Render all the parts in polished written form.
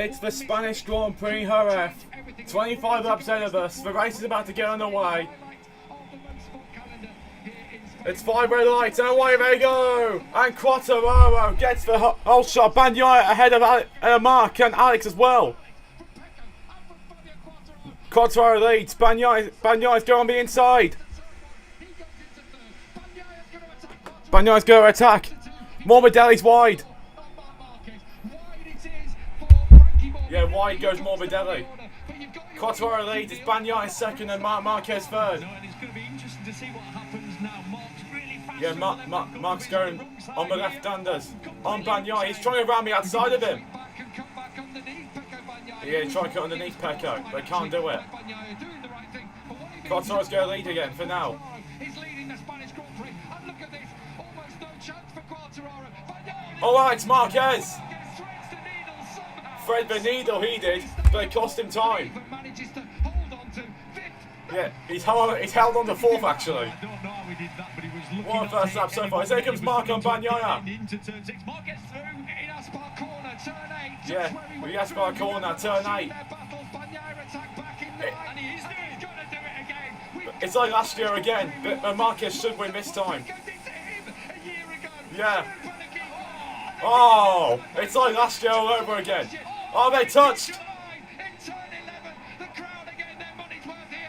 It's the Spanish Grand Prix Jerez. 25 laps ahead of us. The race is about to get underway. It's 5 red lights and away they go. And Quartararo gets the whole shot. Bagnaia ahead of Mark and Alex as well. Quartararo leads. Bagnaia's going on the inside. Bagnaia's going to attack. Morbidelli's wide. Yeah, wide goes Morbidelli. Quartararo leads. It's Bagnaia second and Marquez third. Yeah, Mark's going on the left-handers. On Bagnaia. He's trying to ram the outside of him. Yeah, he's trying to cut underneath Pecco, but can't do it. Quartararo's going to lead again for now. Oh, Alex Marquez! Thread the needle, he did, but it cost him time. Yeah, he's held on to fourth actually. What a first lap so far. Here comes Mark on Bagnaia. Yeah, the Aspar corner, turn 8. It's like last year again, but Marquez should win this time. Yeah. Oh, it's like last year all over again. Oh, they touched.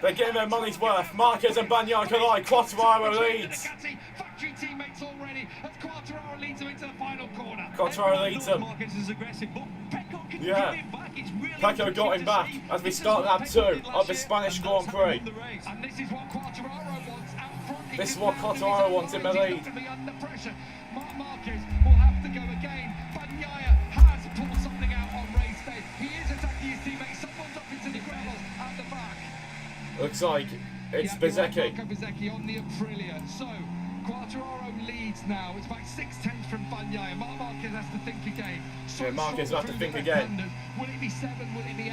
They're getting their money's worth. Marquez and Bagnaia collide. Quartararo leads. Quartararo leads him. Yeah. Pecco got him back as we start lap 2 of the Spanish Grand Prix. This is what Quartararo wants in the lead. Looks like it's Bezzecchi. On the Aprilia. So Quartararo leads now. It's about 6/10 from Bagnaia. Marquez has to think again. Yeah, Marquez will have to think again. Will it be 7? Will it be 8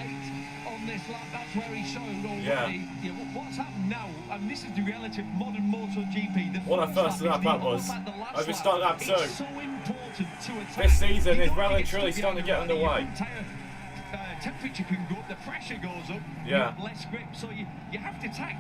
on this lap? That's where he showed already. Yeah, what's happened now, and this is the reality of modern Motogp. What a first lap that was. As we start lap 2. So important to attack. This season is well and truly starting to get underway. Temperature can go up, the pressure goes up, you have less grip, so you have to attack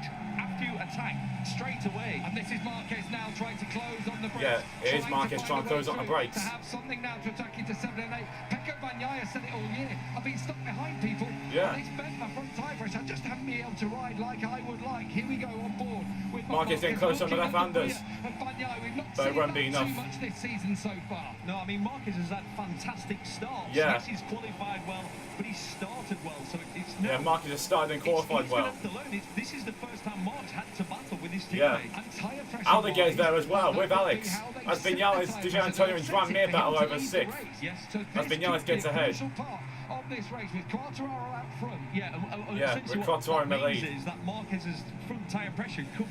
straight away. And this is Marquez now trying to close on the brakes. Yeah, it is Marquez trying to close on the brakes. To have something now to attack into 7 and 8. Pecco Bagnaia said it all year. I've been stuck behind people. Yeah. And it's bent my front tyre pressure. I just haven't been able to ride like I would like. Here we go on board with Marquez getting close on the left-handers. And Bagnaia, we've not But it won't be seen enough. too much this season so far. No, I mean, Marquez has had fantastic starts. Yeah. Yes, he's qualified well, but he's started well, so it's no... Yeah, Marquez has started and qualified well. This is the first time Mark's had to battle with his teammate. Yeah. And Aldeguer's there as well, with Alex. As Vinales, Di Gianantonio and Joan Mir battle over 6th. As Vinales gets ahead. Of this race with Quartararo out front. Yeah, with Quartararo in the lead. Is that Marquez's front tyre pressure will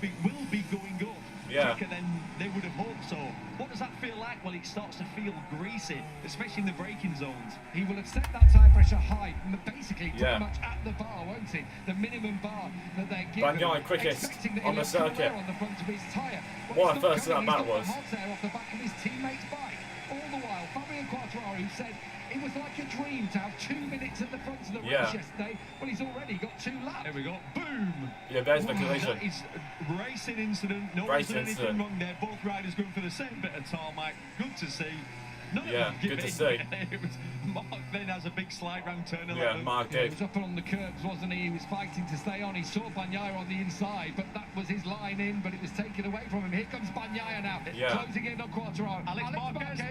be going up. Yeah. Quicker than they would have hoped. So what does that feel like? Well, it starts to feel greasy, especially in the braking zones. He will have set that tyre pressure high, basically pretty Yeah. much at the bar, won't he? The minimum bar that they're giving. Bagnaia quickest on the circuit. On the front of his tyre. What a first lap that was. Off the back of his teammate's bike. All the while, Fabio Quartararo said it was like a dream to have 2 minutes at the front of the race yesterday. Well, he's already got 2 laps. There we go. Boom! Yeah, there's the collision. That is racing incident. No one's done anything wrong there. Both riders going for the same bit of tarmac. Good to see. Yeah, good to see. It was Mark then has a big slide round turn 11. Yeah, Mark did. He was up on the curbs, wasn't he? He was fighting to stay on. He saw Bagnaia on the inside, but that was his line in, but it was taken away from him. Here comes Bagnaia now, closing in on Quartararo.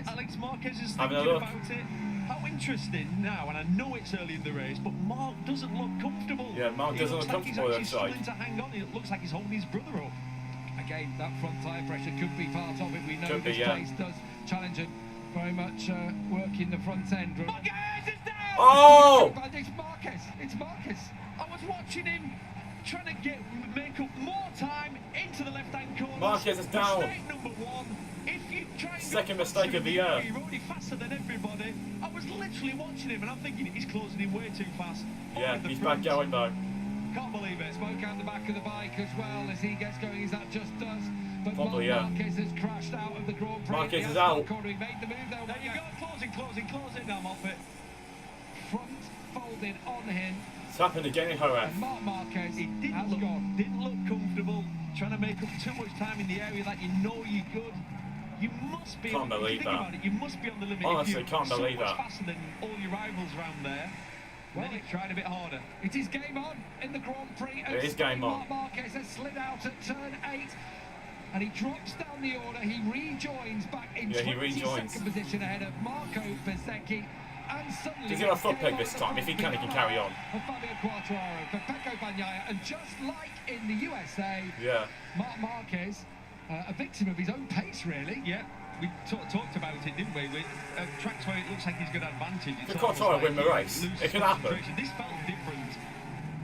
Alex Marquez is thinking about it. How interesting now, and I know it's early in the race, but Mark doesn't look comfortable. Yeah, Mark doesn't look comfortable he's outside. struggling to hang on. It looks like he's holding his brother up. Again, that front tyre pressure could be part of it. We know Could be, this race does challenge it very much working the front end. Marquez is down! Oh! It's Marquez. It's Marquez. I was watching him trying to make up more time into the left-hand corner. Marquez is down. Mistake number 1. If you try and Second mistake of the year. You're already faster than everybody. I was literally watching him and I'm thinking he's closing in way too fast. Yeah, he's back going though. Can't believe it. Smoke out the back of the bike as well as he gets going, as that just does. But Probably, Marquez has crashed out of the Grand Prix. Marquez is out. He made the move though. There you go. Closing now, Moffat. Front something on him. It's happened again in Jerez. And Marquez It has gone. didn't look comfortable, trying to make up too much time in the area that you know you're good. You must be. Can't believe that. About it, you must be on the limit. Honestly, can't believe so much that. faster than all your rivals around there. Well, Then he tried a bit harder. It is game on in the Grand Prix. It is game on. Marquez has slid out at turn 8. And he drops down the order. He rejoins back in 22nd position ahead of Marco Bezzecchi. And suddenly... He's going to foot peg this time. If he can carry on. For Fabio Quartararo, for Pecco Bagnaia. And just like in the USA, Marquez, a victim of his own pace, really. Yeah. We talked about it, didn't we? With tracks where it looks like he's got advantage. If Quartararo win the race, it can happen. This felt different.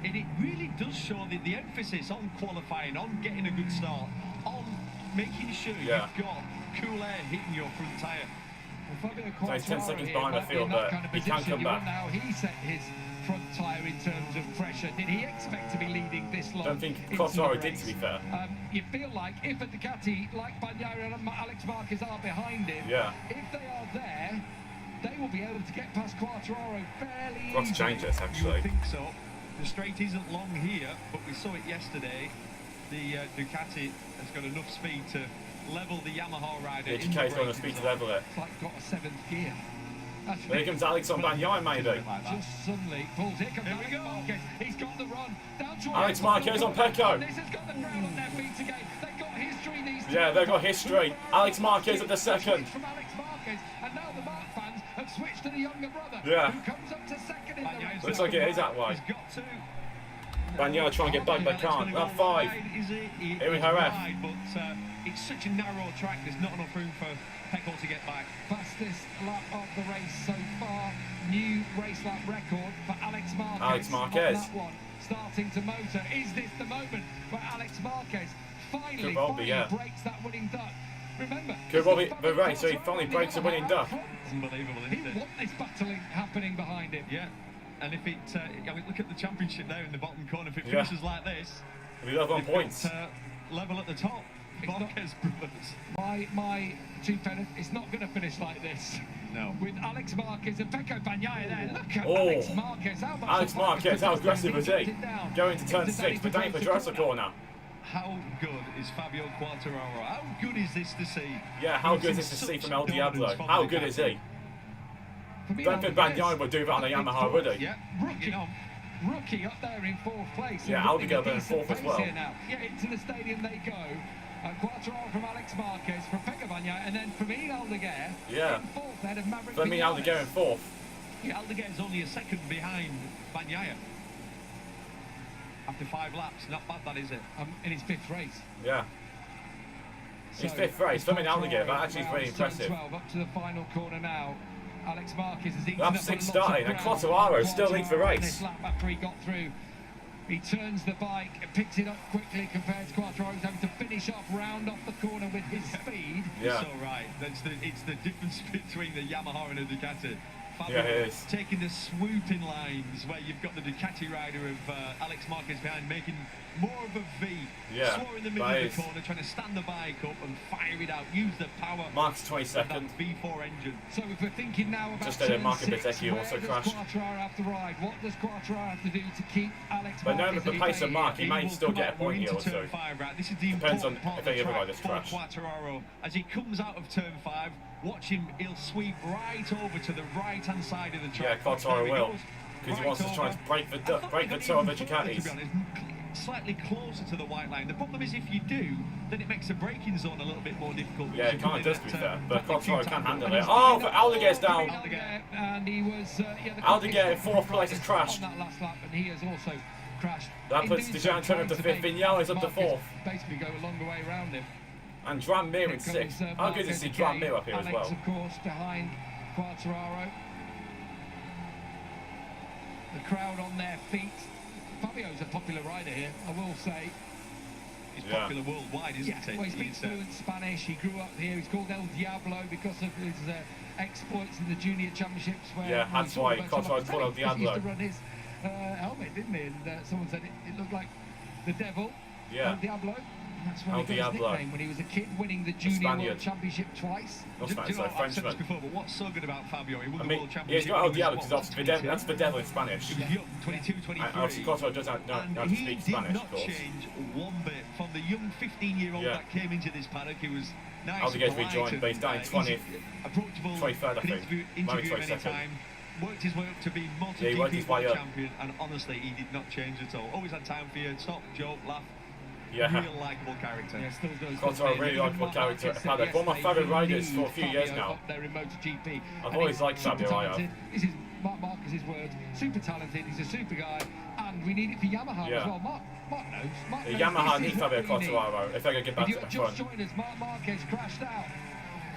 And it really does show the emphasis on qualifying, on getting a good start, on making sure you've got cool air hitting your front tyre. Well, so he's 10 seconds behind the field, but he can come back. Now he set his front tyre in terms of pressure. Did he expect to be leading this long? I don't think Quartararo did, to be fair. You feel like if a Ducati like Bagnaia and Alex Marquez are behind him, if they are there, they will be able to get past Quartararo fairly easily. Got to change this, actually. You would think so. The straight isn't long here, but we saw it yesterday. The Ducati has got enough speed to level the Yamaha rider. The Ducati's got enough speed to level it. It's like got a 7th gear. Here comes Alex on Bagnaia, maybe. Just suddenly pulls. Here comes Alex Marquez. He's got the run. Down to Alex Marquez on Pecco. This has got the crowd on their feet again. They've got history, these two. Yeah, they've got history. Alex Marquez at the second. From Alex Marquez, and now the Mark fans have switched to the younger brother. Who comes up to second in the race. Looks like it is that way. He's got to. Bagnaia trying to get back, but can't. That 5. Here we have F. But it's such a narrow track, there's not enough room for Pecco to get back. Fastest lap of the race so far. New race lap record for Alex Marquez. Alex Marquez. On that one. Starting to motor. Is this the moment where Alex Marquez finally breaks that winning duck? Remember, could well be the race, so he finally breaks the winning duck. Unbelievable, isn't it? He want this battling happening behind him. Yeah. And if it, I mean, look at the championship there in the bottom corner. If it finishes like this, we love on points. Level at the top. Marquez brothers. My 2 pennant, it's not going to finish like this. No. With Alex Marquez and Pecco Bagnaia there. Look at Alex Marquez. Alex Marquez, how aggressive is he? Going to turn 6, but down for Dressel corner. How good is Fabio Quartararo? How good is this to see? Yeah, how good is this to see from El Diablo? How good is he? Don't think Bagnaia would do that on a Yamaha, would he? Yeah, rookie up there in 4th place. Yeah, Aldegar there in 4th as well. Yeah, into the stadium they go. Quartararo from Alex Marquez, from Pecco Bagnaia, and then Fermin Aldegar in 4th ahead of Maverick. Fermin Aldegar in 4th. Yeah, Aldegar's only a second behind Bagnaia. After 5 laps, not bad that, is it? In his 5th race. Yeah. His 5th race, Fermin Aldegar, that actually is very impressive. 12 up to the final corner now. Alex Marquez has eaten Lap 6 starting, and Quartararo still leads the race. This lap after he got through, he turns the bike, picks it up quickly compared to Quartararo. He's having to finish off, round off the corner with his speed. Yeah. It's all right. It's the difference between the Yamaha and the Ducati. Fabio, yeah, it is. Taking the swooping lines where you've got the Ducati rider of Alex Marquez behind, making more of a V. Yeah, slower in the middle of the corner, trying to stand the bike up and fire it out. Use the power. Mark's 22nd. That V4 engine. So if we're thinking now about just ahead of Marco Bezzecchi, also crashed. Quartararo have to ride? What does Quartararo have to do to keep Alex But Marquez? But no, the pace of Mark, he may still get a point here or so. This is the depends on part if any other riders for crash. Quartararo. As he comes out of turn 5, watch him, he'll sweep right over to the right-hand side of the track. Yeah, Quartararo will. Because he wants to try and break the toe of the Ducatis. Slightly closer to the white line. The problem is if you do, then it makes the braking zone a little bit more difficult. Yeah, it kind of does, to be fair. But Quartararo can handle it. Oh, but Aldegar's down. And he was... Aldegar in 4th place has crashed. On that last lap, and he has also crashed. That puts Dejan Turner up to 5th. Vinales up to 4th. Basically go a longer way around him. And Dram Mir in 6th. How good is to see Dram Mir up here as well? Alex, of course, behind Quartararo. The crowd on their feet. Fabio's a popular rider here, I will say. He's popular worldwide, isn't he? Well, he speaks fluent Spanish. He grew up here. He's called El Diablo because of his exploits in the junior championships. Where that's why Quartararo's called El Diablo. He used to run his helmet, didn't he? And someone said it looked like the devil. Yeah. El Diablo. That's where he got his nickname when he was a kid, winning the Junior World Championship twice. I've said this before, but what's so good about Fabio? He won the World Championship. Yeah, he's got El Diablo because that's Vidal in Spanish. He was young, 22, 23. And obviously, Quattro does not know how to speak Spanish, of course. He did not change one bit. From the young 15-year-old that came into this paddock, he was nice and polite. Rejoined, but he's down in 20th. Approachable, 23rd, I think. Interview him anytime. Worked his way up to be Motogp World Champion, and honestly, he did not change at all. Always had time for you, talk, joke, laugh. Yeah. Real likeable character. Yeah, still does. Quattro, a really likeable character. One of my favourite riders for a few years now. I've always liked Fabio. This is Mark Marquez's words. Super talented. He's a super guy, and we need it for Yamaha as well. Mark knows. Yamaha needs Fabio Quartararo if they're going to get back to the front. If you just joined us, Mark Marquez crashed out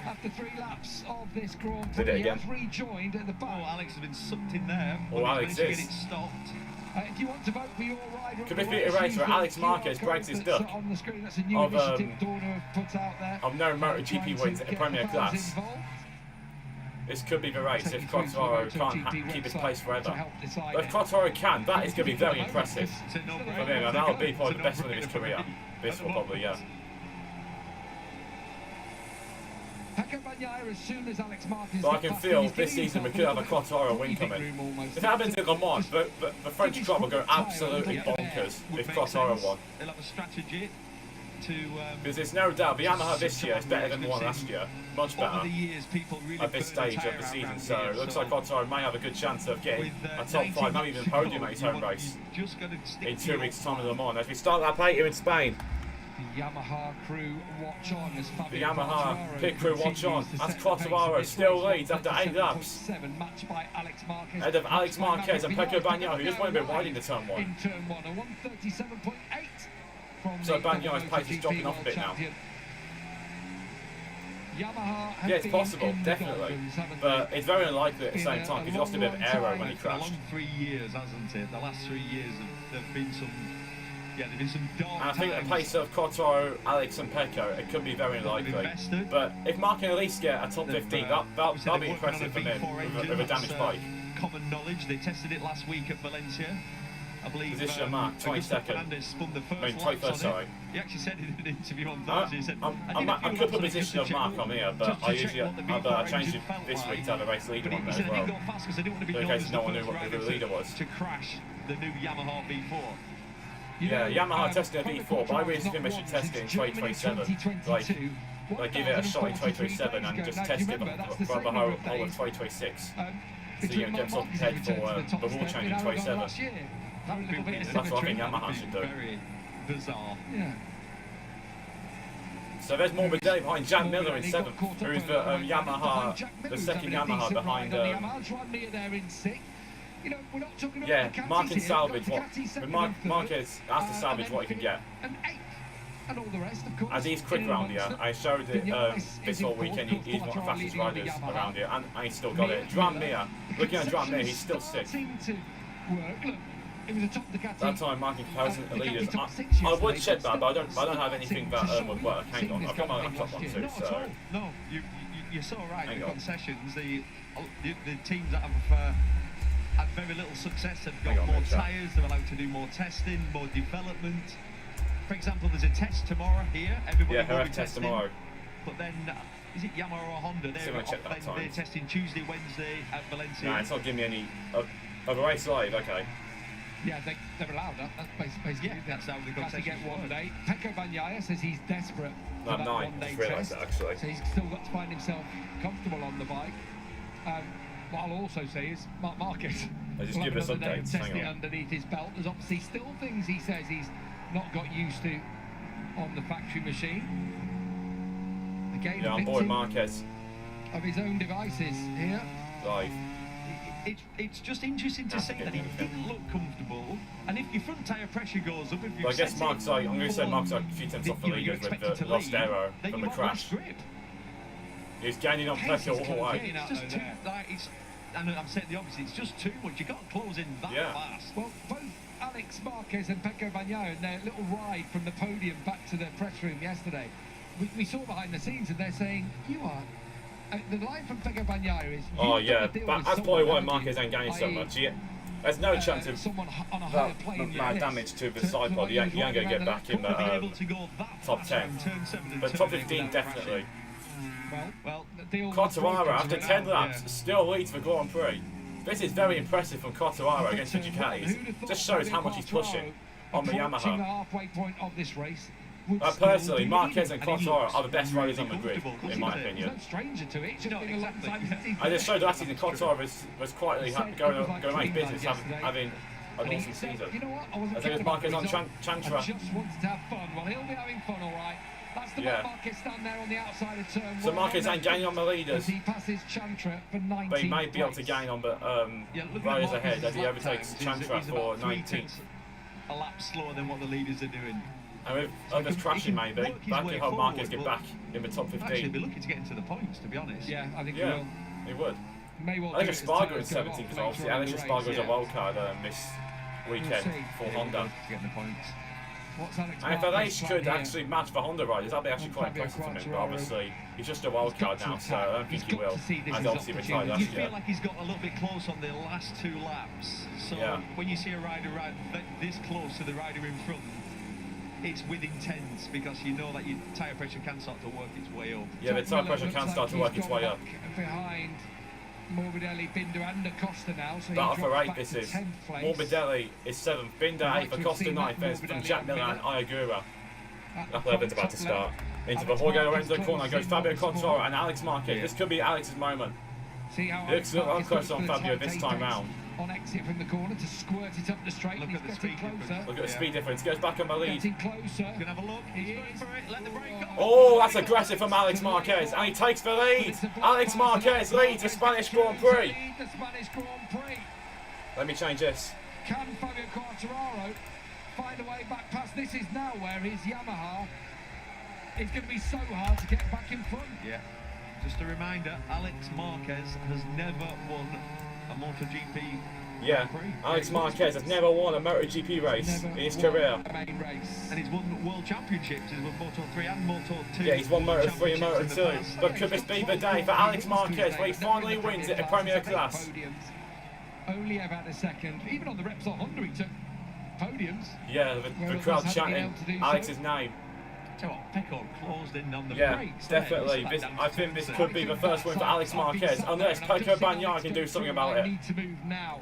after 3 laps of this Grand Prix. Did it again? He has rejoined at the back. Oh, Alex has been sucked in there. Oh, Alex is. Get it stopped. If you want to vote for your rider, could this be a race where Alex Marquez breaks his duck on the screen? That's a new initiative Dorna put out there. Of no Motogp wins at a Premier class? This could be the race if Quartararo can't keep his place forever. But if Quartararo can, that is going to be very impressive for him, and that'll be probably the best one in his career. This will probably, yeah. But I can feel this season we could have a Quartararo win coming. If it happens in Le Mans, the French crowd will go absolutely bonkers if Quartararo won. They'll have a strategy to... Because there's no doubt the Yamaha this year is better than the one last year. Much better at this stage of the season. So it looks like Quartararo may have a good chance of getting a top 5, maybe even a podium at his home race in 2 weeks' time in Le Mans. As we start that plate here in Spain. The Yamaha crew watch on as the Yamaha pit crew watch on as Quartararo still leads after 8 laps. Ahead of Alex Marquez and Pecco Bagnaia, who just went a bit wide into turn 1. In turn 1, a 137.8 from so Bagnaia's pace is dropping off a bit now. Yeah, it's possible, definitely. But it's very unlikely at the same time because he lost a bit of aero when he crashed. The long 3 years, hasn't it? The last 3 years there have been some... Yeah, there's been some dark and I think the pace of Quartararo, Alex and Pecco, it could be very unlikely. But if Mark can at least get a top 15, that'll be impressive for him with a damaged bike. Common knowledge, they tested it last week at Valencia. I believe position of Mark, 22nd. Spun the first 21st, sorry. He actually said in an interview on Thursday, he said, I could put position of Mark on here, but I usually I've changed it this week to have a race leader on there as well. In case no one knew who the leader was. To crash the new Yamaha V4. Yeah, Yamaha testing a V4, but I really think they should test it in 2027. Like give it a shot in 2027 and just test it for the whole of 2026. So you can get themselves prepared for the rule change in 27. That's what I think Yamaha should do. Very bizarre. Yeah. So there's more Morbidelli behind Jack Miller in 7th, who is the Yamaha, the second Yamaha behind... You know, we're not talking about yeah, Mark can salvage what... Marquez has to salvage what he can get. And all the rest, of course, as he's quick around here, I showed it this whole weekend, he's one of the fastest riders around here, and he's still got it. Drum Mir, looking at Drum Mir, he's still sick. That time, marking comparison to leaders, I would check that, but I don't have anything that would work. Hang on, I've got my laptop on too, so... No, you're so right, the concessions, the teams that have... had very little success, have got more tyres, they're allowed to do more testing, more development. For example, there's a test tomorrow here, everybody will be testing. Tomorrow. But then, is it Yamaha or Honda? They're testing Tuesday, Wednesday at Valencia. No, it's not giving me any... of a race live, okay. Yeah, they're allowed that. That's basically that's how the has to get one day. Pecco Bagnaia says he's desperate for that 9, one-day just realised that actually. So he's still got to find himself comfortable on the bike. What I'll also say is Mark Marquez will just give us updates. Test it underneath his belt. There's obviously still things he says he's not got used to on the factory machine. Again, yeah, on board Marquez. Of his own devices here. Live. It's just interesting to see that he didn't look comfortable, and if your front tyre pressure goes up, if you I guess Mark's like, I'm going to say Mark's like a few tenths off the leaders with the lost aero from the crash. He's gaining on Pecco all the way. It's just too, and I'm saying the opposite, it's just too much. You can't close in that fast. Well, both Alex Marquez and Pecco Bagnaia in their little ride from the podium back to the press room yesterday, we saw behind the scenes and they're saying, you are... the line from Pecco Bagnaia is... Oh yeah, that's probably why Marquez ain't gaining so much. There's no chance of someone on a higher plane that damage to the side pod. You ain't going to get back in the top 10. But top 15 definitely. Well, Quartararo, after 10 laps, still leads the Grand Prix. This is very impressive from Quartararo against the Ducatis. Just shows how much he's pushing on the Yamaha. Personally, Marquez and Quartararo are the best riders on the grid, in my opinion. I just showed last season Quartararo was quietly going around his business, having an awesome season. I think it's Marquez on Chantra. Just wanted to have fun. Well, he'll be having fun, all right. That's the Marquez stand there on the outside of turn. So Marquez ain't gaining on the leaders. He passes Chantra for 19th. But he may be able to gain on the riders ahead as he overtakes Chantra for 19th. A lap slower than what the leaders are doing. And with others crashing maybe, that could help Marquez get back in the top 15. Actually, he'd be lucky to get into the points, to be honest. Yeah, I think he will. He would. Well Alex Espargaro in 17th as well. Obviously, Alex Espargaro is a wild card this weekend for Honda. To get the points. And if Alex could actually match the Honda riders, that'd be actually quite impressive from him. But obviously, he's just a wild card now, so I don't think he will. As obviously retired last year. You feel like he's got a little bit close on the last 2 laps. So when you see a rider ride this close to the rider in front, it's with intent because you know that your tyre pressure can start to work its way up. Yeah, the tyre pressure can start to work its way up. Behind Morbidelli, Binder and Acosta now. So battle for 8 this is. Morbidelli is 7th, Binder 8th, Acosta 9th, then from Jack Miller and Ayagura. Lap 11's about to start. Into the Jorge Lorenzo corner goes Fabio Quartararo and Alex Marquez. This could be Alex's moment. It looks a lot closer on Fabio this time round. On exit from the corner to squirt it up the straight. Look at the speed difference. Look at the speed difference. Goes back on the lead. Getting closer. Gonna have a look. He's going for it. Let the brake go. Oh, that's aggressive from Alex Marquez, and he takes the lead. Alex Marquez leads the Spanish Grand Prix. Let me change this. Can Fabio Quartararo find a way back past? This is now where his Yamaha is going to be so hard to get back in front. Yeah. Just a reminder, Alex Marquez has never won a Motogp. Yeah, Alex Marquez has never won a MotoGP race in his career. And he's won World Championships. He's won Moto3 and Moto2. Yeah, he's won Moto3 and Moto2. But could this be the day for Alex Marquez where he finally wins it in Premier Class? Only ever had a second. Even on the Repsol Honda he took podiums. Yeah, the crowd chanting Alex's name. So what, Pecco closed in on the brakes. Definitely. I think this could be the first win for Alex Marquez, unless Pecco Bagnaia can do something about it.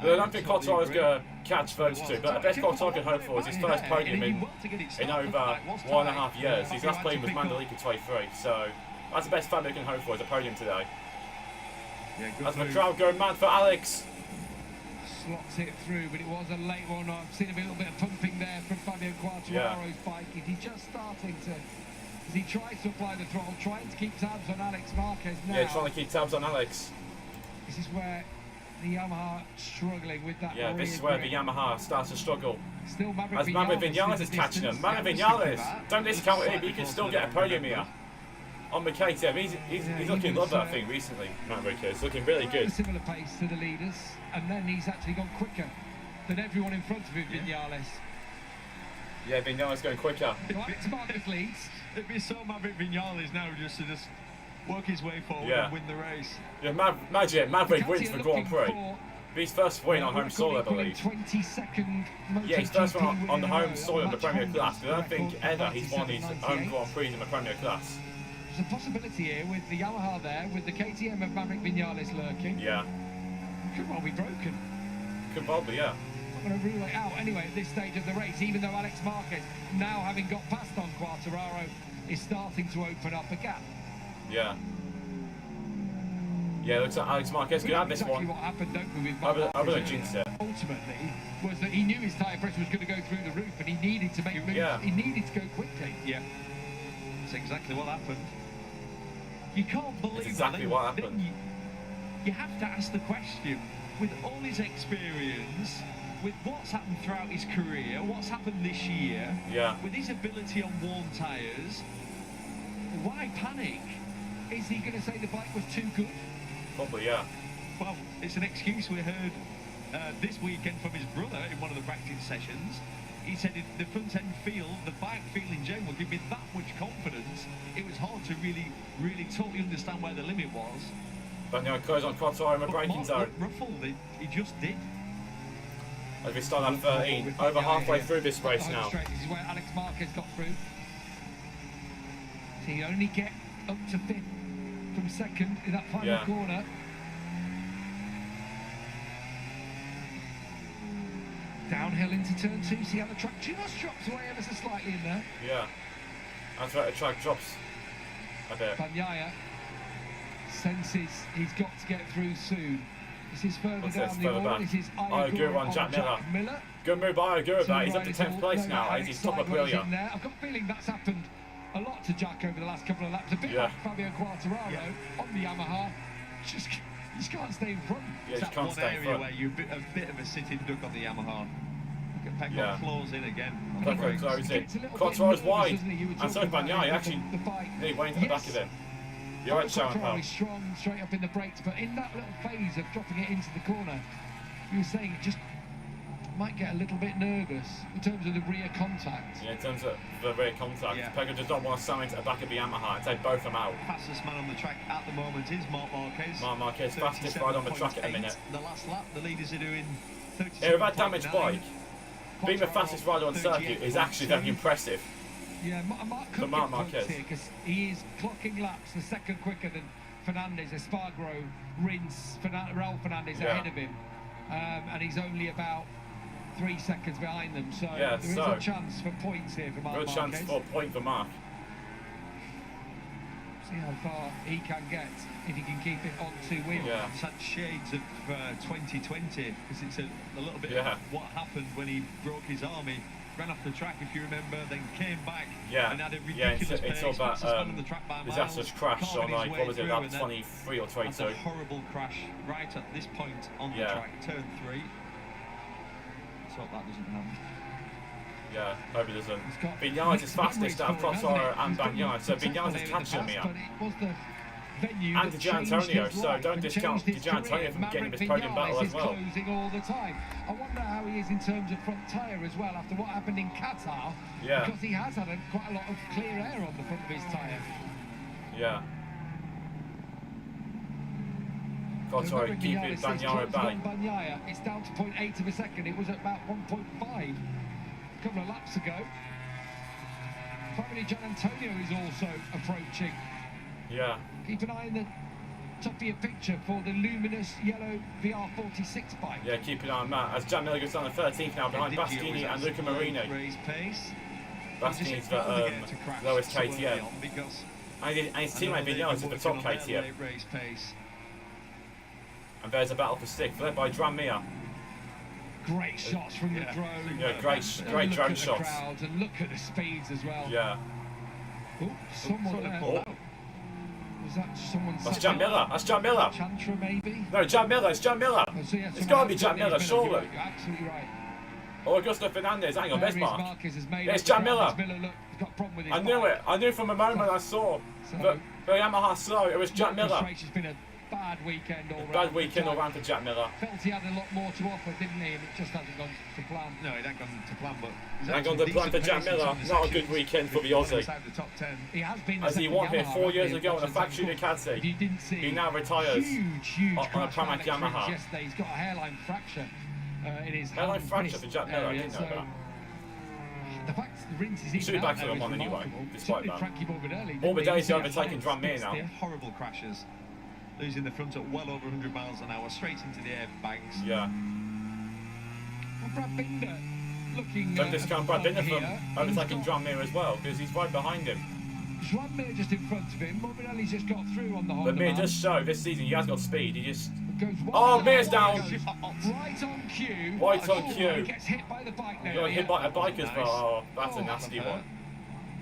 I don't think Quartararo's going to catch those two, but the best Quartararo can hope for is his first podium in over 1.5 years. His last podium was Mandalika 23, so that's the best Fabio can hope for is a podium today. As the crowd go mad for Alex. Slots it through, but it was a late one. I've seen a little bit of pumping there from Fabio Quartararo's bike. Is he just starting to, as he tries to apply the throttle, trying to keep tabs on Alex Marquez now? Yeah, trying to keep tabs on Alex. This is where the Yamaha struggling with that. Yeah, this is where the Yamaha starts to struggle. Still as Maverick Vinales is catching him. Maverick Vinales, don't discount him, he can still get a podium here. On the KTM, he's looking lovely, I think, recently. Maverick is looking really good. Similar pace to the leaders, and then he's actually gone quicker than everyone in front of him, Vinales. Yeah, Vinales going quicker. Marquez leads. It'd be so Maverick Vinales now just to work his way forward and win the race. Yeah, Maverick wins the Grand Prix. His first win on home soil, I believe. Yeah, his first one on the home soil in the Premier Class. I don't think ever he's won his own Grand Prix in the Premier Class. There's a possibility here with the Yamaha there, with the KTM of Maverick Vinales lurking. Yeah. Could well be broken. Could well be, yeah. I'm going to rule it out anyway at this stage of the race, even though Alex Marquez, now having got past on Quartararo, is starting to open up a gap. Yeah. Yeah, looks like Alex Marquez could have this one. What happened, don't we, with Marquez? I would jinx it. Ultimately, was that he knew his tyre pressure was going to go through the roof, and he needed to make moves. Yeah. He needed to go quickly. Yeah. That's exactly what happened. You can't believe it's exactly what happened. You have to ask the question, with all his experience, with what's happened throughout his career, what's happened this year, with his ability on worn tyres, why panic? Is he going to say the bike was too good? Probably, yeah. Well, it's an excuse we heard this weekend from his brother in one of the practice sessions. He said the front end feel, the bike feel in general, gave me that much confidence. It was hard to really totally understand where the limit was. But now it goes on Quartararo in the braking zone. Ruffled, he just did. as we start at 13. Over halfway through this race now. This is where Alex Marquez got through. So you only get up to 5th from 2nd in that final corner. Downhill into turn 2, see how the track just drops away ever so slightly in there. Yeah, that's right, the track drops a bit. Bagnaia senses he's got to get through soon. This is further down the order. This is Ayagura on Jack Miller. Good move by Ayagura. He's up to 10th place now. He's top of Aprilia. I've got a feeling that's happened a lot to Jack over the last couple of laps. A bit like Fabio Quartararo on the Yamaha. Just can't stay in front. Yeah, just can't stay in front. Where you're a bit of a sitting duck on the Yamaha. Pecco close in again. Pecco close in. Quartararo's wide. And so is Bagnaia. Actually, nearly went into the back of him. You're right, Sharon Powell. Strong straight up in the brakes, but in that little phase of dropping it into the corner, you were saying it just might get a little bit nervous in terms of the rear contact. Yeah, in terms of the rear contact. Pecco does not want to slam into the back of the Yamaha and take both of them out. Fastest man on the track at the moment is Marc Marquez. Marc Marquez, fastest ride on the track at the minute. The last lap, the leaders are doing 37.9. Yeah, with that damaged bike, being the fastest rider on circuit is actually very impressive. Yeah, Marc could get Marquez here because he is clocking laps a second quicker than Fernandez, Espargaro, Rins, Raul Fernandez ahead of him, and he's only about 3 seconds behind them. So there is a chance for points here for Marc Marquez. Good chance for a point for Marc. See how far he can get if he can keep it on 2 wheels. Yeah. It's had shades of 2020 because it's a little bit of what happened when he broke his arm. He ran off the track, if you remember, then came back and had a ridiculous pace. It's all that disastrous crash on, like, what was it, lap 23 or 22? A horrible crash right at this point on the track, turn 3. Let's hope that doesn't happen. Yeah, hope it doesn't. Vignales is fastest out of Quartararo and Bagnaia, so Vignales is catching me up. And Di Giannantonio, so don't discount Di Giannantonio from getting this podium battle as well. All the time. I wonder how he is in terms of front tyre as well after what happened in Qatar. Yeah. Because he has had quite a lot of clear air on the front of his tyre. Yeah. Quartararo keeping Bagnaia at bay. It's down to 0.8 of a second. It was at about 1.5 a couple of laps ago. Probably Giannantonio is also approaching. Yeah. Keep an eye on the top of your picture for the luminous yellow VR46 bike. Yeah, keep an eye on that. As Jack Miller goes down the 13th now behind Bastianini and Luca Marini. Bastianini's the lowest KTM. And his teammate Vignales is the top KTM. And there's a battle for 6th, led by Dram Mir. Great shots from the drone. Yeah, great drone shots. And look at the speeds as well. Yeah. Oh, someone there. Was that someone? That's Jack Miller. That's Jack Miller. Chantra, maybe? No, Jack Miller. It's Jack Miller. So yeah, it's got to be Jack Miller, surely. You're absolutely right. Oh, Augusto Fernandez. Hang on, there's Marc. Yeah, it's Jack Miller. I knew it. I knew from the moment I saw the Yamaha slow. It was Jack Miller. It's been a bad weekend all round. Bad weekend all round for Jack Miller. Felt he had a lot more to offer, didn't he? And it just hasn't gone to plan. No, it hasn't gone to plan, but it hasn't gone to plan for Jack Miller. Not a good weekend for the Aussie. He has been. As he won here 4 years ago on a factory Ducati. He now retires huge on a Pramac Yamaha. Yesterday, he's got a hairline fracture in his hairline fracture for Jack Miller. I didn't know that. The fact the Rins is should be back to them on anyway, despite that. Morbidelli's overtaking Dram Mir now. Horrible crashes. Losing the front at well over 100 miles an hour, straight into the air banks. Yeah. Well, Brad Binder looking. Don't discount Brad Binder from overtaking Dram Mir as well, because he's right behind him. Dram Mir just in front of him. Morbidelli's just got through on the Honda. But Mir does show this season he has got speed. He just. Oh, Mir's down. Right on cue. Right on cue. He gets hit by the bike now. He got hit by a bike as well. Oh, that's a nasty one.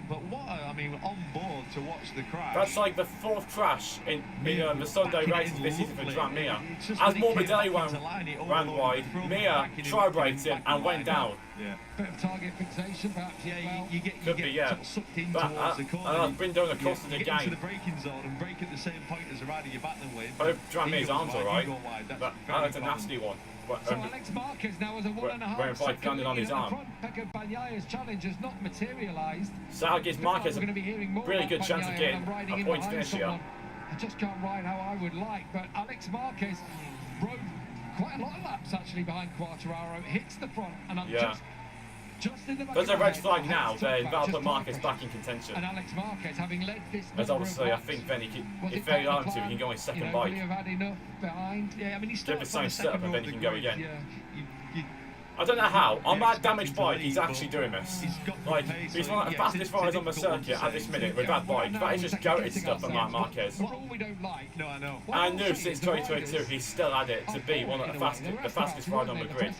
But what, I mean, on board to watch the crash. That's like the 4th crash in the Sunday races this season for Dram Mir. As Morbidelli ran wide, Mir tri-braked him and went down. Yeah. Bit of target fixation, perhaps. Yeah, you get sort of sucked in towards the corner. And that's Binder across the game. Into the braking zone and brake at the same point as the rider you're battling with. I hope Dram Mir's arm's alright. That's a nasty one. So Alex Marquez now has a 1.5 second lead on his arm. Pecco Bagnaia's challenge has not materialised. So that gives Marquez a really good chance of getting a points finish here. I just can't ride how I would like, but Alex Marquez rode quite a lot of laps actually behind Quartararo. Hits the front, and I'm just in the back. There's a of my red head, flag I now. have to They're talk about to about put Marquez just back in contention. And Alex Marquez, having led this As obviously, I think then if they allow him to, he can go on his second bike. Would he have had enough behind? Yeah, I mean, he Give the starts same on the setup second and row then of he the can go grid. again. Yeah, I don't know how. On that expecting damaged to bike, lead, he's actually but doing this. he's got the Like, pace, he's so, one of the yeah, fastest it's riders on the difficult one to circuit at say. this minute with that bike. That is just goated stuff from Marc Marquez. But all we don't like. No, I know. What I I'll knew say since is the 2022 riders he's still had it to be one of the fastest rider on the grid.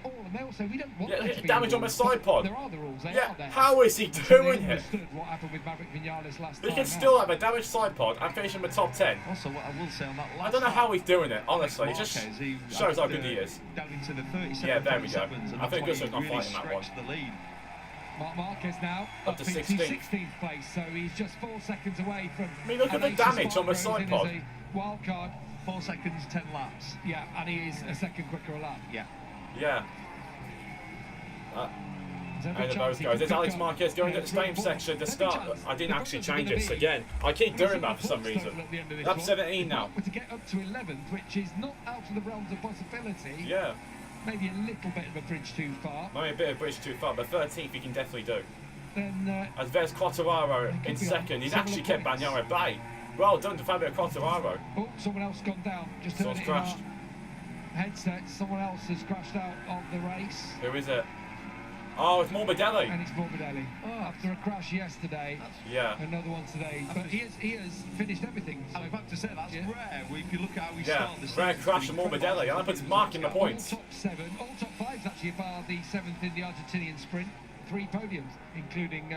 And they all say we don't want Yeah, there to be damage a on the rule, side but pod. There are the rules. They Yeah, are there. how is he So they doing it? understood what happened with Maverick Vinales last He time can still have a damaged side pod and finish in the top 10. Also, what I will say on that last I don't know lap, how he's doing it, honestly. It Marquez, just he shows how had, good he is. Down into the 37 Yeah, there we go. seconds, and I think that's Gusso's why not he really fighting that one. stretched the lead. Marc Marquez now Up to into 16th. 16th place, so he's just 4 seconds away from. I mean, look at the Alex damage on the Espargaro's side in pod. as a wild card. 4 seconds, 10 laps. Yeah, and he is a second quicker a lap. Yeah. Yeah. There's And every both chance he guys. could There's pick Alex up, Marquez going you know, at the same 3 or 4. section at the Every start. chance. I didn't The actually problems are change gonna this be- again. I keep doing that for some Points total reason. at the end of this Lap one. 17 now. If we were to get up to 11th, which is not out of the realms of possibility. Yeah. Maybe a little bit of a bridge too far. Maybe a bit of bridge too far, but 13th he can definitely do. Then As there's Quartararo He in could be second. on He's several actually kept points. Bagnaia at bay. Well done to Fabio Quartararo. oh, someone else gone down. Just Someone's heard it in our crashed. headset. Someone else has crashed out of the race. Who is it? Oh, it's Morbidelli. And it's Morbidelli. After a crash yesterday, Yeah. another one today. But he has finished everything. I was about to say, that's Yeah. rare. If you look at how we Yeah. start the Rare season, crash of Morbidelli. I put Mark in the points. All top 7, all top 5s actually, bar the 7th in the Argentinian sprint. 3 podiums, including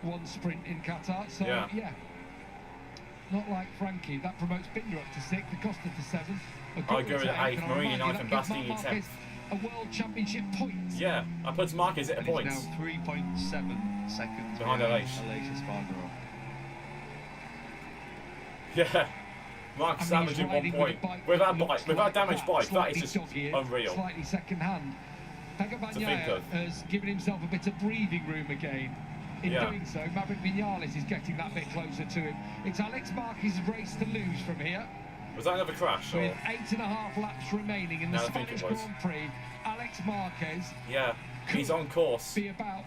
1 sprint in Qatar. So Yeah. not like Frankie. That promotes Binder up to 6th, Acosta to 7th. I go with 8th, Marini 9th, and Bastianini 10th. A world championship point. Yeah, I put Marquez at And a he's point. now 3.7 seconds Behind Aleix. Espargaro. Yeah. Mark I mean, Savage he's in 1 riding with point. a bike With that that bike, looks with that like damaged bike, that slightly is just dog-eared, unreal. Slightly second hand. Pega think Bagnaia of. has given himself a bit of breathing room again. In Yeah. doing so, Maverick Vinales is getting that bit closer to him. It's Alex Marquez's race to lose from here. Was that another crash? Or? With 8.5 laps remaining in the No, I think Spanish it was. Grand Prix, Alex Marquez Yeah, he's on course. be about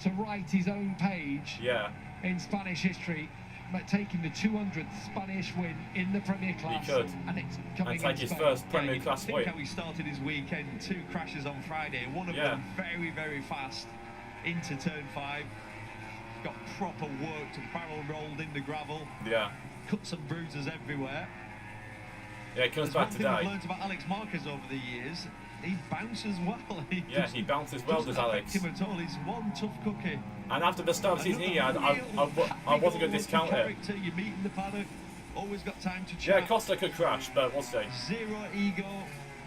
to write his own page Yeah, in Spanish history, but taking the 200th Spanish win in the Premier Class. could. And it's coming and take in his Spain. first Premier you Class think win. how he started his weekend, 2 crashes on Friday, one of Yeah. them very, very fast into turn 5. Got proper work, barrel rolled in the gravel, Yeah, cuts and bruises everywhere. yeah, he comes There's back one thing I've today. learned about Alex Marquez over the years, he bounces well. Yeah, he bounces well, does doesn't Alex. affect him at all. He's one tough cookie. And after the start of the season, I wasn't going to discount it. Character, you meet in the paddock, always got time to Yeah, chat. Costa could crash, but we'll see. Zero ego,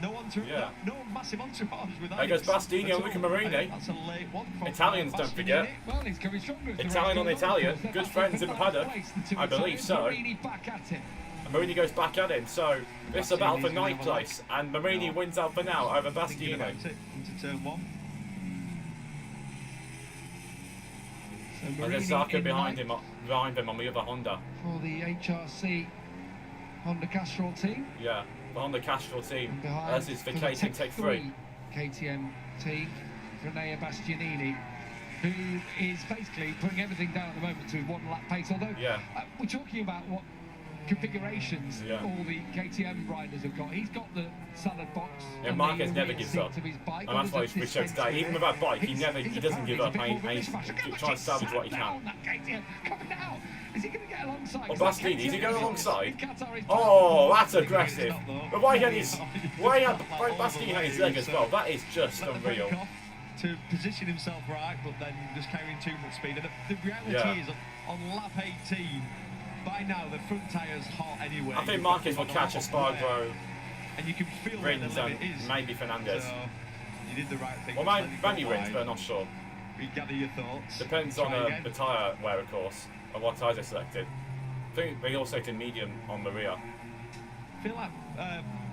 no entourage, Yeah. no massive entourage with There goes Alex Bastianini at and all. Luca Marini. That's a late one from Italians, don't forget. Well, he's coming stronger as the Italian race on goes Italian, of course. good They're friends in the back for paddock. place, the two I believe Italians. so. Marini back at it. And Marini goes back at him, so it's a battle for Bastianini's gonna 9th have a look. place, and Marini wins out for now over Thinking about Bastianini. it into turn 1. So And Marini there's Zarco in behind ninth him on the other Honda. for the HRC Honda Castrol team. Yeah, the Honda Castrol team. And behind As is for the KTM Tech 3. KTM team, Renea Bastianini, who is basically putting everything down at the moment to his 1 lap pace. Although Yeah. we're talking about what configurations Yeah. all the KTM riders have got. He's got the salad box. Yeah, on Marquez the never rear gives seat up. of his bike. And that's why we showed today. Even with that bike, he doesn't give up. And he's trying to salvage what he can. Coming down. Is he going to get alongside? Oh, Is that Bastianini, is he KTM? going alongside? In Qatar, it's Oh, that's aggressive. It's not, though. But why Bastianini had his leg as well? That is just Let the unreal. break off to position himself right, but then just carrying too much speed. And the reality Yeah. is, on lap 18, by now the front tyre's hot anyway. I think Marquez will catch Espargaro, and you can feel where the Rins, limit and is. maybe Fernandez. So you did the right thing. Well, Just let it go maybe Rins, wide. but I'm not sure. We gather your thoughts. Depends Try on again. the tyre wear, of course, and what tyres they selected. I think they all selected medium on Maria. I feel like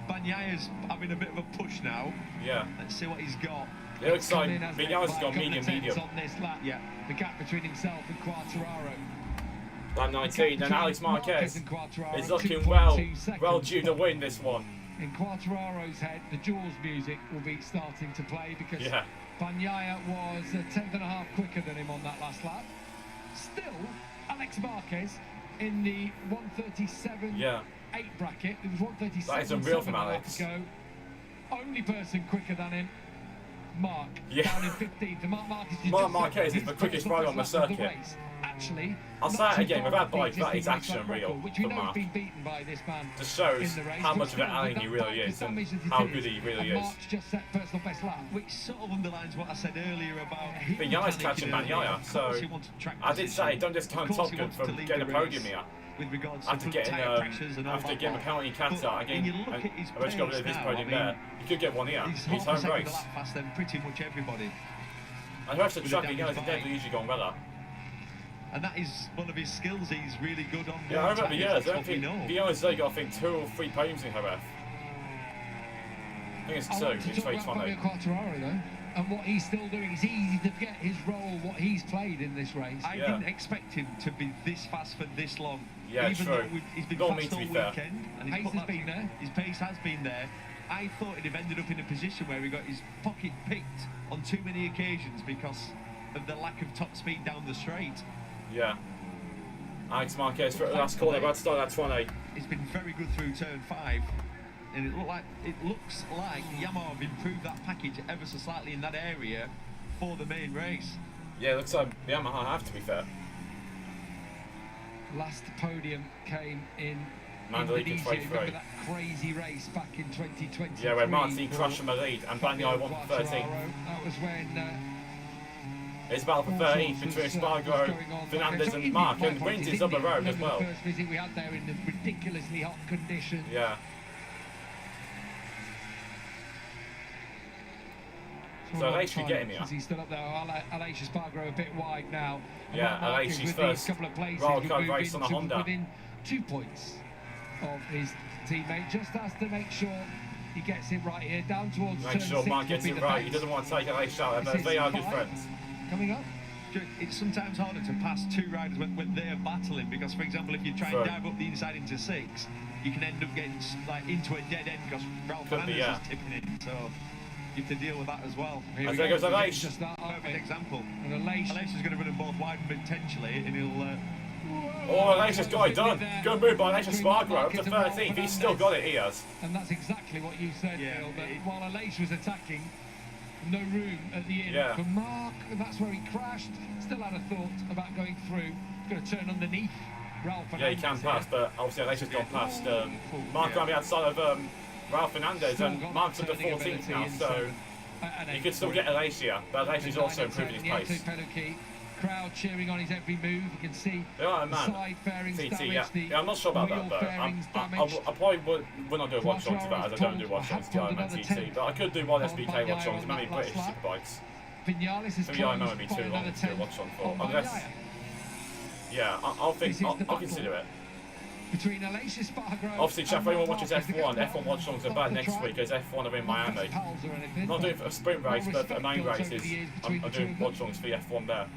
Bagnaia's having a bit of a push now. Yeah. Let's see what he's got. It looks like Come in as Vinales has by a gone couple of medium, tenths medium. on this lap. Yeah. The gap between himself and Quartararo. Lap 19, and Alex Marquez and Quartararo, is looking 2.2 well seconds. due to win this one. in Quartararo's head, the Jaws music will be starting to play because Bagnaia was a tenth and a half quicker than him on that last lap. Still, Alex Marquez in the 137.8 bracket. It was 137.7 that is unreal from Alex. Ago. Only person quicker than him, Mark, down in 15th. Mark Marquez is the quickest rider on the circuit. Actually, I'll say it again, without bike, that is actually real for Mark. Just shows how much of an alien he really is and how good he really is. Just set personal best lap, which sort of underlines what I said earlier about Bagnaia's catching Bagnaia, so I did say don't just turn Top Gun from getting a podium here. With regards after getting a penalty cat out again, and let's go rid of his podium there. He could get one here. He's home race. Past them pretty much everybody. And the rest of the track, again, is deadly usually going better. And that is one of his skills. He's really good on. Yeah, I remember years. I don't think Bagnaia got, I think, 2 or 3 podiums in her ref. I think it's 2 in 2020. And what he's still doing, it's easy to forget his role, what he's played in this race. I didn't expect him to be this fast for this long. Yeah, even true. He's been Don't fast mean to all be fair. weekend, and Pace has been there. His pace has been there. I thought he'd have ended up in a position where he got his pocket picked on too many occasions because of the lack of top speed down the straight. Yeah. Alex Marquez for the last corner, about to start at 20. He's been very good through turn 5. And it looks like Yamaha have improved that package ever so slightly in that area for the main race. Yeah, it looks like Yamaha have, to be fair. Last podium came in Mandalika in 23. Remember that crazy race back in 2020? Yeah, where Martin crushed from the lead and Bagnaia won for 13. That was when... It's battle for 13th between Spargo, Fernandez and Mark, and Wins is up the road as well. The first visit we had there in the ridiculously hot conditions. Yeah. So Aleix could get him here. He's still up there. Aleix Spargo a bit wide now. Yeah, Aleix's first wildcard race on a Honda. Within 2 points of his teammate. Just has to make sure he gets it right here. Down towards make sure Mark gets it right. He doesn't want to take Aleix out, but they are good friends. Coming up. It's sometimes harder to pass 2 riders when they're battling because, for example, if you try and dive up the inside into 6, you can end up getting like into a dead end because Ralph Fernandez is tipping in. So you have to deal with that as well. As there goes Aleix. Perfect example. And Aleix is going to run them both wide potentially, and he'll. Oh, Aleix has got it done. Good move by Aleix Spargo up to 13th. He's still got it, he has. And that's exactly what you said, Phil. That while Aleix was attacking, no room at the end for Mark. That's where he crashed. Still had a thought about going through. Going to turn underneath Ralph Fernandez. Yeah, he can pass, but obviously Aleix has gone past Mark around the outside of Ralph Fernandez, and Mark's up to 14th now, so you could still get Aleix here, but Aleix is also improving his pace. Crowd cheering on his every move. You can see side fairings damaged. Yeah, I'm not sure about that though. I probably will not do a watch-along to that, as I don't do watch-alongs to Ironman TT, but I could do one SBK watch-alongs, maybe British Superbikes. Maybe Ironman would be too long to do a watch-along for, unless... Yeah, I'll consider it. Obviously, chat, if anyone watches F1 watch-alongs are back next week as F1 are in Miami. I'm not doing it for a sprint race, but for the main races, I'm doing watch-alongs for the F1 there.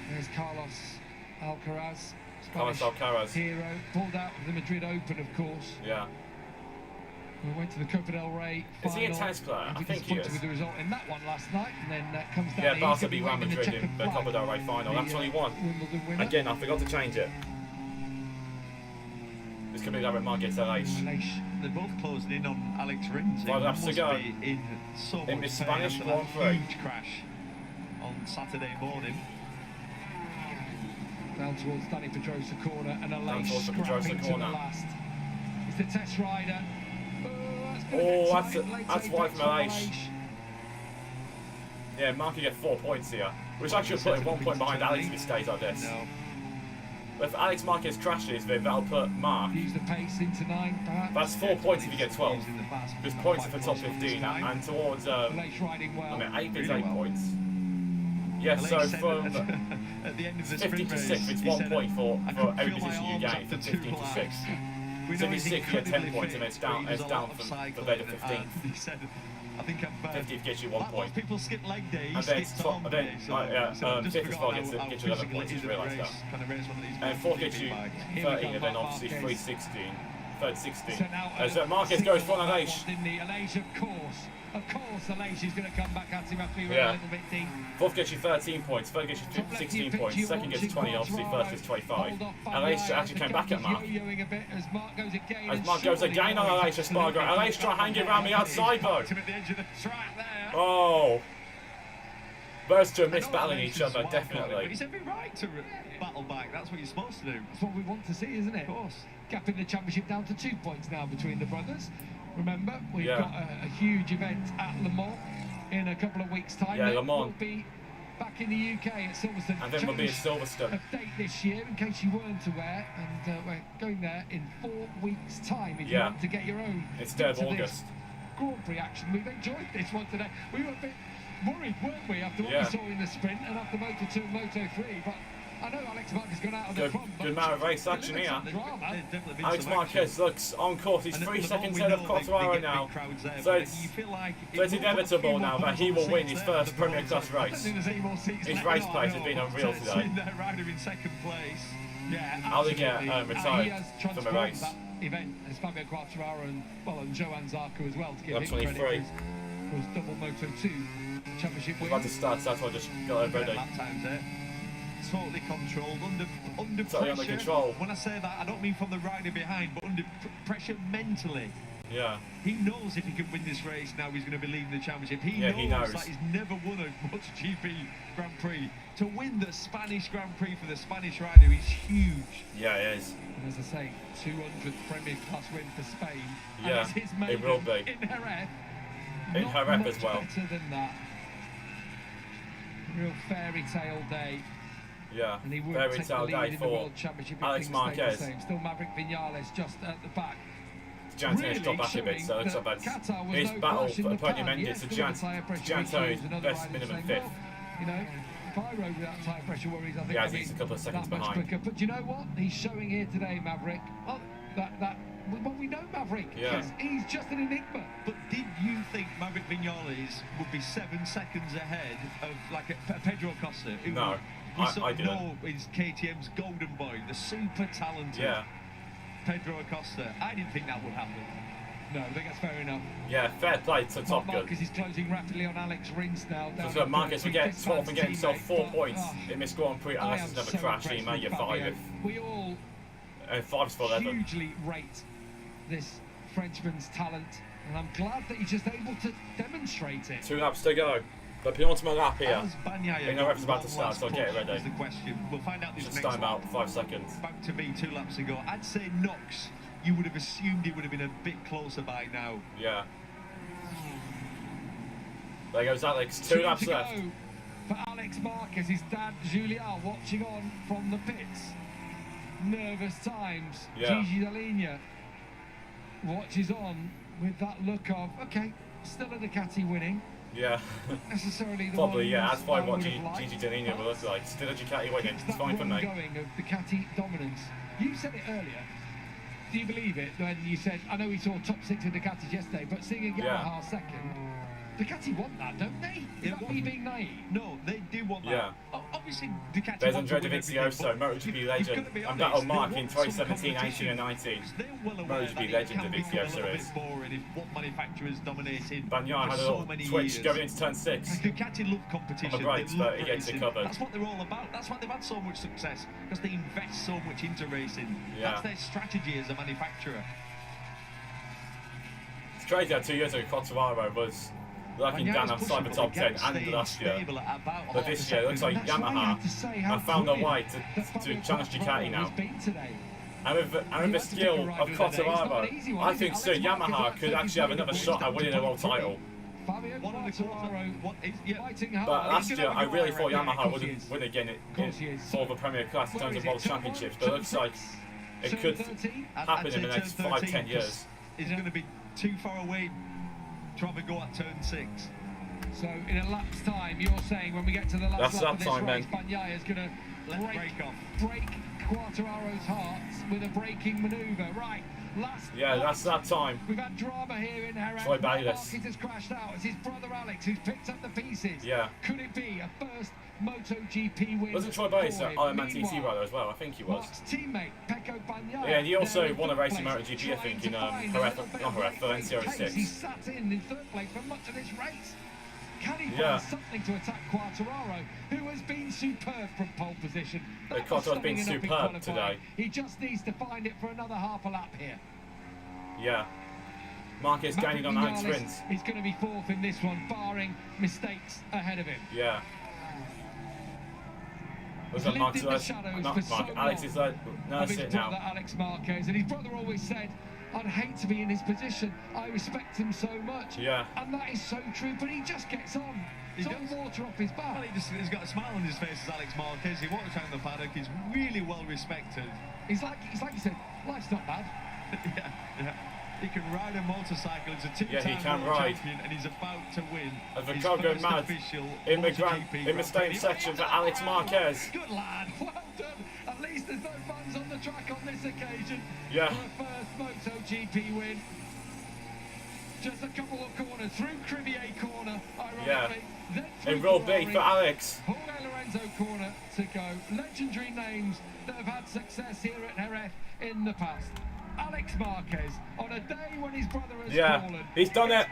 There's Carlos Alcaraz, hero, pulled out of the Madrid Open, of course. Yeah. We went to the Copa del Rey final. Is he a tennis player? I think he is. With the result in that one last night, and then comes down. Yeah, Barca beat Real Madrid in the Copa del Rey final. That's 21. Again, I forgot to change it. This could be that when Mark gets Aleix. They're both closing in on Alex Rins. 5 laps to go. In so much Miss Spanish Grand Prix. Huge crash on Saturday morning. Down towards Danny Pedrosa corner, and Aleix scrapping to the last. It's the test rider. That's wide from Aleix. Yeah, Mark can get 4 points here, which actually will put him 1 point behind Alex if he stays like this. No. But if Alex Marquez crashes, then that'll put Mark. Use the pace into 9, perhaps. That's 4 points if you get 12. Because points are for top 15, and towards 8 is 8 points. Yeah, so from at the end of the 50 to 6, it's 1 point for every position you gain, from 15 to 6. So if he's 6th, you get 10 points, and it's down from there to 15th. He said, I think I've 50th gets you 1 point. People skip leg day, And then 5th as well gets you 11 points, just realised that. And 4th gets you 13, and then obviously 3 16. Third 16. So now, As Marquez goes for an Aleix. Didn't he? Aleix, of course, Aleix is going to come back at him after he went a little bit deep. 4th gets you 13 points, 3rd gets you 16 points, 2nd gets you 20, obviously 1st is 25. Aleix actually came back at Mark. As Mark goes again on Aleix Espargaro. Aleix trying to hang it around the outside though. Oh. Those two are misbattling each other, definitely. He's every right to battle back, that's what you're supposed to do. That's what we want to see, isn't it? Of course. Gapping the championship down to 2 points now between the brothers. Remember, we've Yeah. got a huge event at Le Mans in a couple of weeks' time. Yeah, Le Mans. We'll be back in the UK at Silverstone. And then we'll be at Silverstone. A date this year, in case you weren't aware, and we're going there in 4 weeks' time if you want to get your own. Instead of into this August. Grand Prix action. We've enjoyed this one today. We were a bit worried, weren't we, after what we saw in the sprint and after Moto2 and Moto3, but I know Alex Marquez has gone out of the front. Good amount of race action here. Drama. Alex Marquez looks on course. He's 3 seconds ahead of Quartararo now. So it's inevitable now that he will win his first Premier Class race. His race pace has been unreal today. How they get retired from a race. That event as Fabio Quartararo and Johan Zarco as well to give him 23. credit for his double Moto2 championship win. About to start, so that's why I just got it ready. Totally controlled, under Totally pressure. under control. When I say that, I don't mean from the rider behind, but under pressure mentally. Yeah. He knows if he can win this race now, he's going to be leading the championship. He knows that he's never won a Motogp Grand Prix. To win the Spanish Grand Prix for the Spanish rider is huge. Yeah, it is. And as I say, 200th Premier Class win for Spain. Yeah, and it's his it will be. In Jerez. In Jerez as well. Better than that. Real fairy tale day. Yeah, And he would fairy take tale the day lead in the for World Championship if Alex things stayed the Marquez. same. Still Maverick Vinales just at the back. Gianto's dropped back a bit, so it looks like that's his battle for Antonio Mendes to Gianto, best minimum 5th. You know, if I rode without tyre pressure worries, I think Yeah, I'd he's be a couple of seconds that much behind. quicker. But do you know what? He's showing here today, Maverick. Well, well, we know Maverick. Yeah. He's just an enigma. But did you think Maverick Vinales would be 7 seconds ahead of like a Pedro Acosta? No, I didn't. No, he's KTM's golden boy, the super talented Pedro Acosta. I didn't think that would happen. No, I think that's fair enough. Yeah, fair play to Top Gun. Marquez is closing rapidly on Alex Rins now. So Marquez will get 12th and get himself 4 points in this Grand Prix, I unless am it's never so crashed. He impressed may with get 5 Fabio. if, We all and 5's for 11. hugely rate this Frenchman's talent, and I'm glad that he's just able to demonstrate it. 2 laps to go. The penultimate lap here. As Bagnaia I know it's about to start, so I'll get it push ready. is the question. We'll find out this Should next time lap. out 5 seconds. Back to me 2 laps ago. I'd say Knox, you would have assumed it would have been a bit closer by now. Yeah. There goes Alex. 2 laps to left. go for Alex Marquez, his dad Julian watching on from the pits. Nervous times. Yeah. Gigi Dall'Igna watches on with that look of, okay, still a Ducati winning. Yeah. Necessarily the Probably, ones yeah. That's fine I what would have liked, Gigi Dall'Igna will look like. Still a Ducati winning. keeps It's that fine for run me. going of Ducati dominance. You said it earlier. Do you believe it when you said, I know we saw top 6 of Ducatis yesterday, but seeing a Yamaha second, Ducati want that, don't they? Is that me being naive? No, they do want that. Yeah. Obviously, Ducati There's want to Andrea win Dovizioso, everything, but MotoGP you've legend, got to be and honest, battle Mark they in want some 2017, 18 competition. and 19. They're well aware MotoGP that it legend can become a Dovizioso little is. bit boring if one manufacturer's dominating Bagnaia for had a so little many twitch years. going into turn 6. Ducati love competition. On the brakes, they love but he gets it racing. covered. That's what they're all about. That's why they've had so much success, because they invest so much into racing. Yeah. That's their strategy as a manufacturer. It's crazy how 2 years ago Quartararo was looking down outside the top 10 and last year. But this year it looks like Yamaha have found a way to challenge Ducati now. And with the skill of Quartararo, I think soon Yamaha could actually have another shot at winning a world title. But last year I really thought Yamaha wouldn't win again in sort of a Premier Class in terms of World Championships, but it looks like it could happen in the next 5-10 years. It's going to be too far away to have a go at turn 6. So in a lap's time, you're saying when we get to the last lap of this race, Bagnaia is going to break Quartararo's heart with a braking manoeuvre. Right, That's that time. We've had drama here in Jerez. Troy Bayliss. Marquez has crashed out. It's his brother Alex who's picked up the pieces. Yeah. Could it be a first Motogp win? Wasn't Troy Bayliss an Ironman TT rider as well? I think he was. Mark's teammate, Pecco Bagnaia. Yeah, and he also won a race in Motogp, I think, in Valencia 06. He sat in third place for much of this race. Can he find something to attack Quartararo, who has been superb from pole position? Quartararo's been superb today. He just needs to find it for another half a lap here. Yeah. Marquez gaining on Alex Rins. He's going to be fourth in this one, barring mistakes ahead of him. Yeah. Looks like Alex is like, no, that's it now. Alex Marquez, and his brother always said, I'd hate to be in his position. I respect him so much. Yeah. And that is so true, but he just gets on. He's got water off his back. Well, he's got a smile on his face as Alex Marquez. He walks around the paddock. He's really well respected. He's like you said, life's not bad. yeah. He can ride a motorcycle. He's a two-time world champion, and he's about to win. As the crowd go mad in the same section for Alex Marquez. Good lad, well done. At least there's no fans on the track on this occasion. Yeah. For the first MotoGP win. Just a couple of corners through Crivier corner, ironically. Yeah. Then in Roll B for Alex. Jorge Lorenzo corner to go. Legendary names that have had success here at Jerez in the past. Alex Marquez on a day when his brother has fallen. He's done it.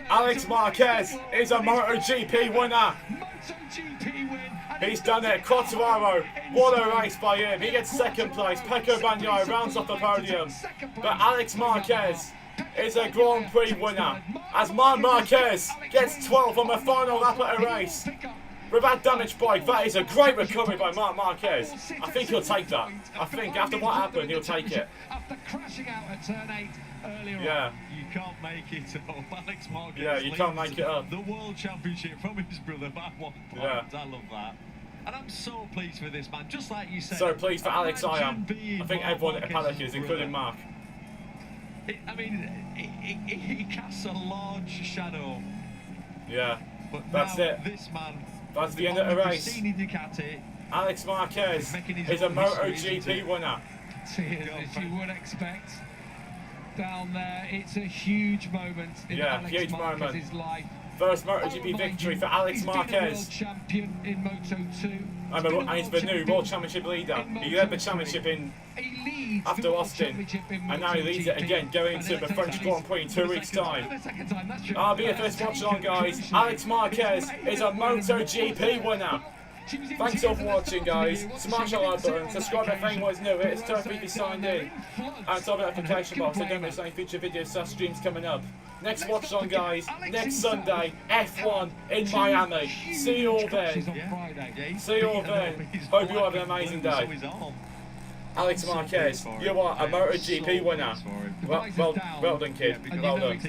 Alex Marquez is a MotoGP winner. MotoGP win. He's done it. Quartararo, what a race by him. He gets second place. Pecco Bagnaia rounds off the podium. But Alex Marquez is a Grand Prix winner. As Marquez gets 12th on the final lap at a race. With that damaged bike, that is a great recovery by Marc Marquez. I think he'll take that. I think after what happened, he'll take it. After crashing out at turn 8 earlier on. You can't make it up. Alex Marquez. Yeah, you can't make it up. The World Championship from his brother by 1 point. I love that. And I'm so pleased for this man, just like you said. So pleased for Alex, I am. I think everyone at the paddock is, including Mark. He casts a large shadow. Yeah, but that's it. This man. That's the end of the race. Alex Marquez is a MotoGP winner. As you would expect. Down there, it's a huge moment in Alex Marquez's life. First MotoGP victory for Alex Marquez. He's been a world champion in Moto2. And he's the new World Championship leader. He led the championship after Austin. And now he leads it again, going into the French Grand Prix in 2 weeks' time. I'll be your first watch along, guys. Alex Marquez is a MotoGP winner. Thanks all for watching, guys. Smash the like button, subscribe if anyone is new. It's totally if you signed in. And tell the notification box so don't miss any future videos, streams coming up. Next watch on, guys. Next Sunday, F1 in Miami. See you all then. See you all then. Hope you have an amazing day. Alex Marquez, you are a MotoGP winner. Well done, kid. Well done.